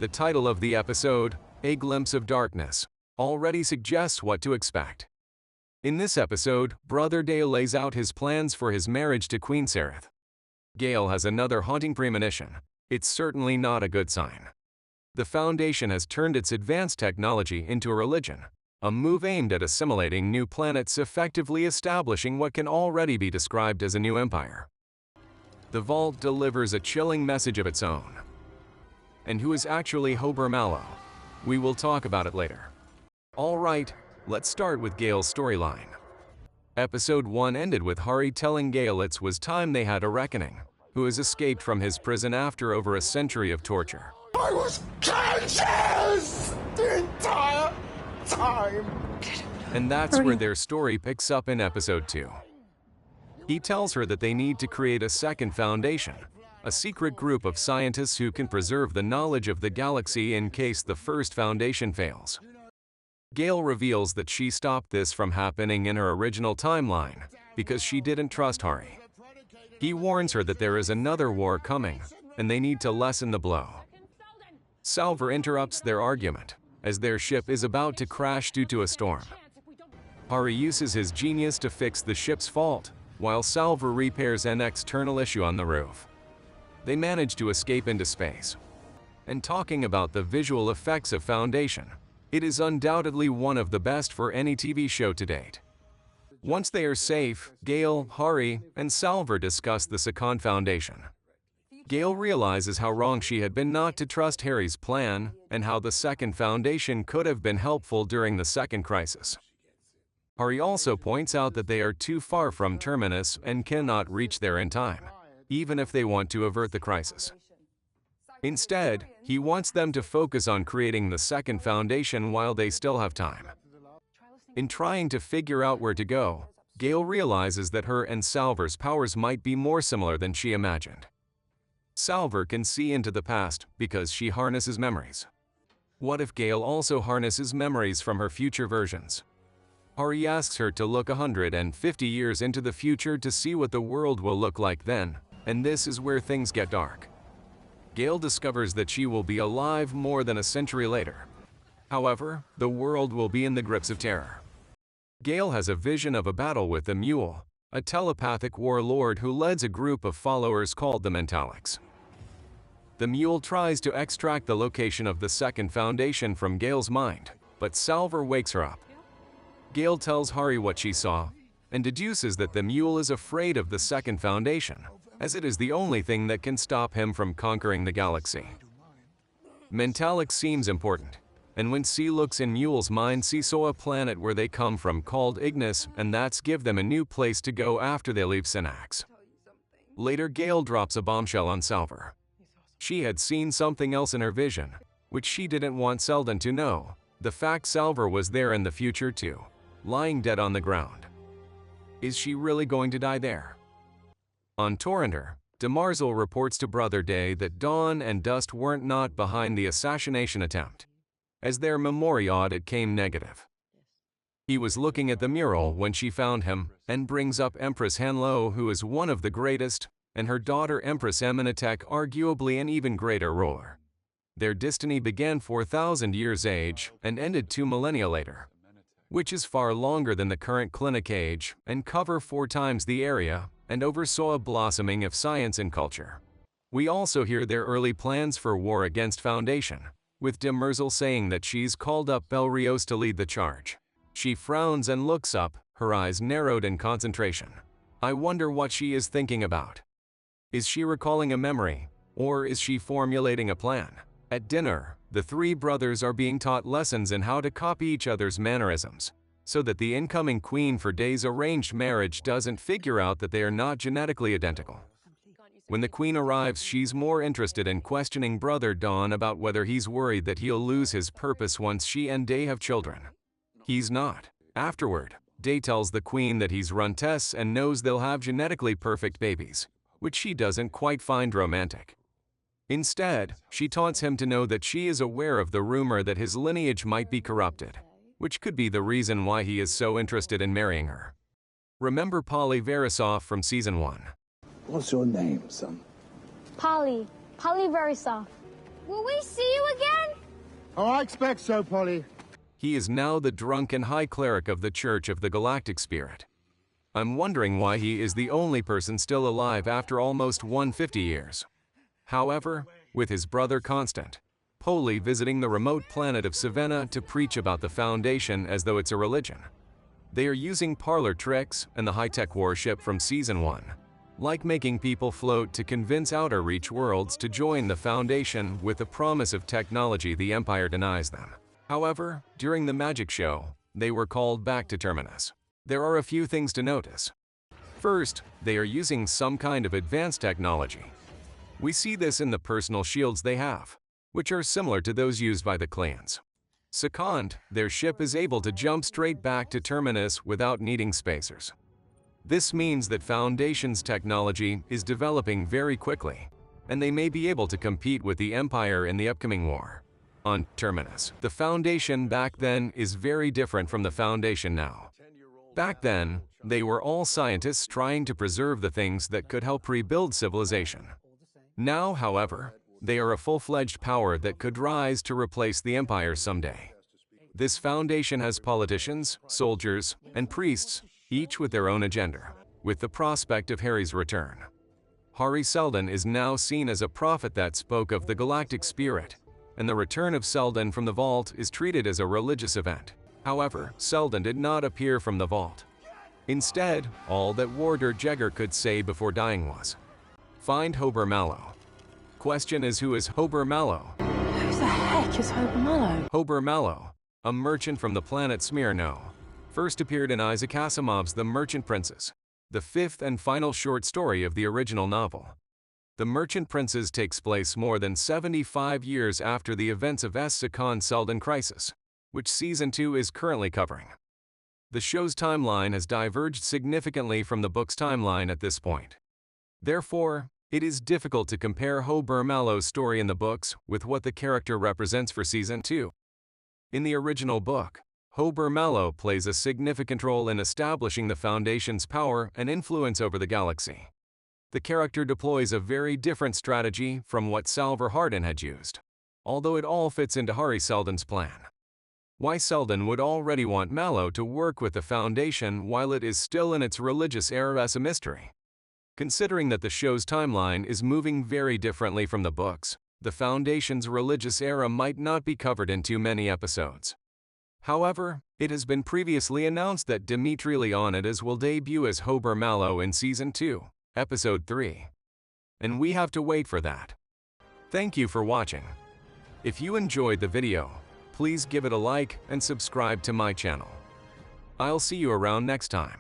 The title of the episode, A Glimpse of Darkness, already suggests what to expect. In this episode, Brother Dale lays out his plans for his marriage to Queen Sareth. Gaal has another haunting premonition. It's certainly not a good sign. The Foundation has turned its advanced technology into a religion, a move aimed at assimilating new planets, effectively establishing what can already be described as a new empire. The Vault delivers a chilling message of its own. And who is actually Hober Mallow? We will talk about it later. Alright, let's start with Gaal's storyline. Episode 1 ended with Hari telling Gaal it was time they had a reckoning, who has escaped from his prison after over a century of torture. I was conscious the entire time! And that's where their story picks up in episode 2. He tells her that they need to create a second foundation, a secret group of scientists who can preserve the knowledge of the galaxy in case the first foundation fails. Gaal reveals that she stopped this from happening in her original timeline because she didn't trust Hari. He warns her that there is another war coming, and they need to lessen the blow. Salvor interrupts their argument, as their ship is about to crash due to a storm. Hari uses his genius to fix the ship's fault, while Salvor repairs an external issue on the roof. They manage to escape into space. And talking about the visual effects of Foundation, it is undoubtedly one of the best for any TV show to date. Once they are safe, Gaal, Hari, and Salvor discuss the second foundation. Gaal realizes how wrong she had been not to trust Hari's plan, and how the second foundation could have been helpful during the second crisis. Hari also points out that they are too far from Terminus and cannot reach there in time, even if they want to avert the crisis. Instead, he wants them to focus on creating the second foundation while they still have time. In trying to figure out where to go, Gaal realizes that her and Salvor's powers might be more similar than she imagined. Salvor can see into the past because she harnesses memories. What if Gaal also harnesses memories from her future versions? Hari asks her to look 150 years into the future to see what the world will look like then, and this is where things get dark. Gaal discovers that she will be alive more than a century later. However, the world will be in the grips of terror. Gaal has a vision of a battle with the Mule, a telepathic warlord who leads a group of followers called the Mentalics. The Mule tries to extract the location of the second foundation from Gaal's mind, but Salvor wakes her up. Gaal tells Hari what she saw, and deduces that the Mule is afraid of the second foundation, as it is the only thing that can stop him from conquering the galaxy. Mentalic seems important, and when she looks in Mule's mind, she saw a planet where they come from called Ignis, and that's give them a new place to go after they leave Synnax. Later, Gaal drops a bombshell on Salvor. She had seen something else in her vision, which she didn't want Selden to know, the fact Salvor was there in the future too, lying dead on the ground. Is she really going to die there? On Torrenter, Demarzel reports to Brother Day that Dawn and Dusk weren't not behind the assassination attempt, as their memory audit came negative. He was looking at the mural when she found him, and brings up Empress Hanlo, who is one of the greatest, and her daughter Empress Amenhotep, arguably an even greater ruler. Their destiny began 4,000 years age and ended 2 millennia later, which is far longer than the current clinic age, and cover 4 times the area, and oversaw a blossoming of science and culture. We also hear their early plans for war against Foundation, with Demarzel saying that she's called up Belrios to lead the charge. She frowns and looks up, her eyes narrowed in concentration. I wonder what she is thinking about. Is she recalling a memory, or is she formulating a plan? At dinner, the 3 brothers are being taught lessons in how to copy each other's mannerisms, so that the incoming queen for Day's arranged marriage doesn't figure out that they are not genetically identical. When the queen arrives, she's more interested in questioning Brother Dawn about whether he's worried that he'll lose his purpose once she and Day have children. He's not. Afterward, Day tells the queen that he's run tests and knows they'll have genetically perfect babies, which she doesn't quite find romantic. Instead, she taunts him to know that she is aware of the rumor that his lineage might be corrupted, which could be the reason why he is so interested in marrying her. Remember Polly Verisov from Season 1. What's your name, son? Polly Verisov. Will we see you again? Oh, I expect so, Polly. He is now the drunken high cleric of the Church of the Galactic Spirit. I'm wondering why he is the only person still alive after almost 150 years. However, with his brother Constant, Polly visiting the remote planet of Sivenna to preach about the Foundation as though it's a religion. They are using parlor tricks and the high-tech warship from Season 1, like making people float to convince Outer Reach worlds to join the Foundation with the promise of technology the Empire denies them. However, during the magic show, they were called back to Terminus. There are a few things to notice. First, they are using some kind of advanced technology. We see this in the personal shields they have, which are similar to those used by the clans. Second, their ship is able to jump straight back to Terminus without needing spacers. This means that Foundation's technology is developing very quickly, and they may be able to compete with the Empire in the upcoming war. On Terminus, the Foundation back then is very different from the Foundation now. Back then, they were all scientists trying to preserve the things that could help rebuild civilization. Now, however, they are a full-fledged power that could rise to replace the Empire someday. This Foundation has politicians, soldiers, and priests, each with their own agenda, with the prospect of Harry's return. Hari Seldon is now seen as a prophet that spoke of the Galactic Spirit, and the return of Seldon from the Vault is treated as a religious event. However, Seldon did not appear from the Vault. Instead, all that Warden Jaegger could say before dying was, "Find Hober Mallow." Question is, who is Hober Mallow? Who the heck is Hober Mallow? Hober Mallow, a merchant from the planet Smyrno, first appeared in Isaac Asimov's The Merchant Princes, the fifth and final short story of the original novel. The Merchant Princes takes place more than 75 years after the events of S. Second Seldon Crisis, which Season 2 is currently covering. The show's timeline has diverged significantly from the book's timeline at this point. Therefore, it is difficult to compare Hober Mallow's story in the books with what the character represents for Season 2. In the original book, Hober Mallow plays a significant role in establishing the Foundation's power and influence over the galaxy. The character deploys a very different strategy from what Salvor Hardin had used, although it all fits into Hari Seldon's plan. Why Seldon would already want Mallow to work with the Foundation while it is still in its religious era is a mystery. Considering that the show's timeline is moving very differently from the books, the Foundation's religious era might not be covered in too many episodes. However, it has been previously announced that Dimitri Leonidas will debut as Hober Mallow in Season 2, Episode 3. And we have to wait for that. Thank you for watching. If you enjoyed the video, please give it a like and subscribe to my channel. I'll see you around next time.